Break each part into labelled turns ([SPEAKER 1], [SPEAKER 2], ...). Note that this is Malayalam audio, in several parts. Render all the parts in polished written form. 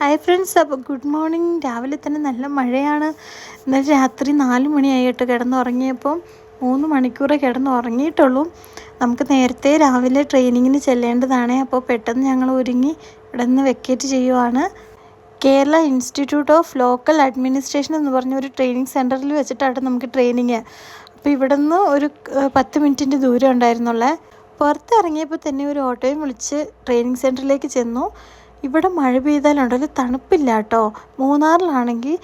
[SPEAKER 1] ഹായ് ഫ്രണ്ട്സ്, അപ്പോൾ ഗുഡ് മോർണിംഗ്. രാവിലെ തന്നെ നല്ല മഴയാണ്. ഇന്നലെ രാത്രി 4 മണിയായിട്ട് കിടന്നുറങ്ങിയപ്പം 3 മണിക്കൂറേ കിടന്നുറങ്ങിയിട്ടുള്ളൂ. നമുക്ക് നേരത്തെ രാവിലെ ട്രെയിനിങ്ങിന് ചെല്ലേണ്ടതാണ്. അപ്പോൾ പെട്ടെന്ന് ഞങ്ങൾ ഒരുങ്ങി ഇവിടെ നിന്ന് വെക്കേറ്റ് ചെയ്യുവാണ്. Kerala institute of local administration എന്ന് പറഞ്ഞ ഒരു ട്രെയിനിങ് സെൻറ്ററിൽ വെച്ചിട്ടാണ് നമുക്ക് ട്രെയിനിങ്. അപ്പോൾ ഇവിടെ നിന്ന് ഒരു 10 മിനിറ്റിൻ്റെ ദൂരം ഉണ്ടായിരുന്നുള്ളേ. പുറത്തിറങ്ങിയപ്പോൾ തന്നെ ഒരു ഓട്ടോയും വിളിച്ച് ട്രെയിനിങ് സെൻറ്ററിലേക്ക് ചെന്നു. ഇവിടെ മഴ പെയ്താലുണ്ടല്ലോ തണുപ്പില്ല കേട്ടോ. മൂന്നാറിലാണെങ്കിൽ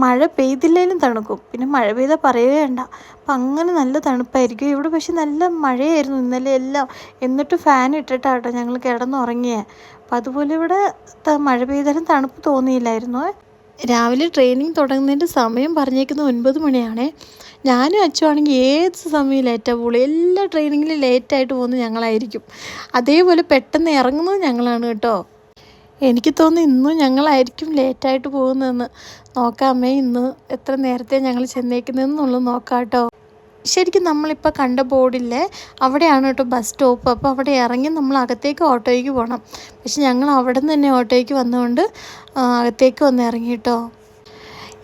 [SPEAKER 1] മഴ പെയ്തില്ലേലും തണുക്കും, പിന്നെ മഴ പെയ്താൽ പറയുകയേ വേണ്ട. അപ്പം അങ്ങനെ നല്ല തണുപ്പായിരിക്കും ഇവിടെ. പക്ഷെ നല്ല മഴയായിരുന്നു ഇന്നലെ എല്ലാം. എന്നിട്ട് ഫാൻ ഇട്ടിട്ടാണ് കേട്ടോ ഞങ്ങൾ കിടന്നുറങ്ങിയത്. അപ്പം അതുപോലെ ഇവിടെ മഴ പെയ്താലും തണുപ്പ് തോന്നിയില്ലായിരുന്നു. രാവിലെ ട്രെയിനിങ് തുടങ്ങുന്നതിൻ്റെ സമയം പറഞ്ഞേക്കുന്നത് 9 മണിയാണേ. ഞാനും അച്ഛനാണെങ്കിൽ ഏത് സമയം ലേറ്റാണ് പോകുള്ളൂ. എല്ലാ ട്രെയിനിങ്ങിലും ലേറ്റായിട്ട് പോകുന്നത് ഞങ്ങളായിരിക്കും. അതേപോലെ പെട്ടെന്ന് ഇറങ്ങുന്നത് ഞങ്ങളാണ് കേട്ടോ. എനിക്ക് തോന്നുന്നു ഇന്നും ഞങ്ങളായിരിക്കും ലേറ്റായിട്ട് പോകുന്നതെന്ന്. നോക്കാമേ ഇന്ന് എത്ര നേരത്തെ ഞങ്ങൾ ചെന്നേക്കുന്നതെന്നുള്ളത് നോക്കാം കേട്ടോ. ശരിക്കും നമ്മളിപ്പോൾ കണ്ട ബോർഡില്ലേ, അവിടെയാണ് കേട്ടോ ബസ് സ്റ്റോപ്പ്. അപ്പോൾ അവിടെ ഇറങ്ങി നമ്മൾ അകത്തേക്ക് ഓട്ടോയ്ക്ക് പോകണം. പക്ഷെ ഞങ്ങൾ അവിടെ നിന്ന് തന്നെ ഓട്ടോയ്ക്ക് വന്നുകൊണ്ട് അകത്തേക്ക് വന്ന് ഇറങ്ങി കേട്ടോ.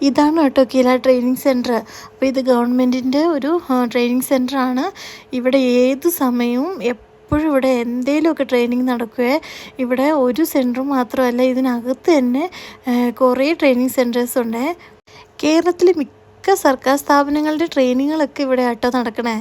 [SPEAKER 1] ഇതാണ് കേട്ടോ കില ട്രെയിനിങ് സെൻറ്റർ. അപ്പോൾ ഇത് ഗവൺമെൻറ്റിൻ്റെ ഒരു ട്രെയിനിങ് സെൻറ്ററാണ്. ഇവിടെ ഏത് സമയവും എപ്പോഴും ഇവിടെ എന്തെങ്കിലുമൊക്കെ ട്രെയിനിങ് നടക്കുകയെ. ഇവിടെ ഒരു സെൻറ്റർ മാത്രമല്ല, ഇതിനകത്ത് തന്നെ കുറേ ട്രെയിനിങ് സെൻറ്റേഴ്സ് ഉണ്ട്. കേരളത്തിലെ മിക്ക സർക്കാർ സ്ഥാപനങ്ങളുടെ ട്രെയിനിങ്ങുകളൊക്കെ ഇവിടെ ആട്ടോ നടക്കണേ.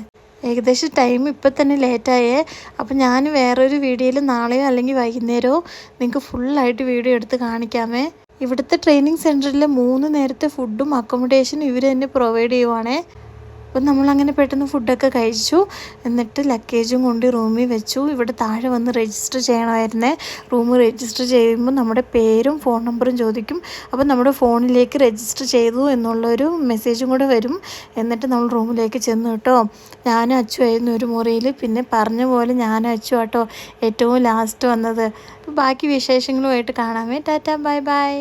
[SPEAKER 1] ഏകദേശം ടൈം ഇപ്പം തന്നെ ലേറ്റായേ. അപ്പം ഞാൻ വേറൊരു വീഡിയോയിൽ നാളെയോ അല്ലെങ്കിൽ വൈകുന്നേരമോ നിങ്ങൾക്ക് ഫുള്ളായിട്ട് വീഡിയോ എടുത്ത് കാണിക്കാമേ. ഇവിടുത്തെ ട്രെയിനിങ് സെൻറ്ററിൽ 3 നേരത്തെ ഫുഡും അക്കോമഡേഷനും ഇവർ തന്നെ പ്രൊവൈഡ് ചെയ്യുവാണേ. അപ്പം നമ്മളങ്ങനെ പെട്ടെന്ന് ഫുഡൊക്കെ കഴിച്ചു. എന്നിട്ട് ലഗേജും കൊണ്ട് റൂമിൽ വെച്ചു. ഇവിടെ താഴെ വന്ന് രജിസ്റ്റർ ചെയ്യണമായിരുന്നേ. റൂം രജിസ്റ്റർ ചെയ്യുമ്പോൾ നമ്മുടെ പേരും ഫോൺ നമ്പറും ചോദിക്കും. അപ്പം നമ്മുടെ ഫോണിലേക്ക് രജിസ്റ്റർ ചെയ്തു എന്നുള്ളൊരു മെസ്സേജും കൂടെ വരും. എന്നിട്ട് നമ്മൾ റൂമിലേക്ക് ചെന്നു കേട്ടോ. ഞാനും അച്ചുമായിരുന്നു ഒരു മുറിയിൽ. പിന്നെ പറഞ്ഞ പോലെ ഞാനും അച്ചു കേട്ടോ ഏറ്റവും ലാസ്റ്റ് വന്നത്. അപ്പോൾ ബാക്കി വിശേഷങ്ങളുമായിട്ട് കാണാമേ. Tata, bye by.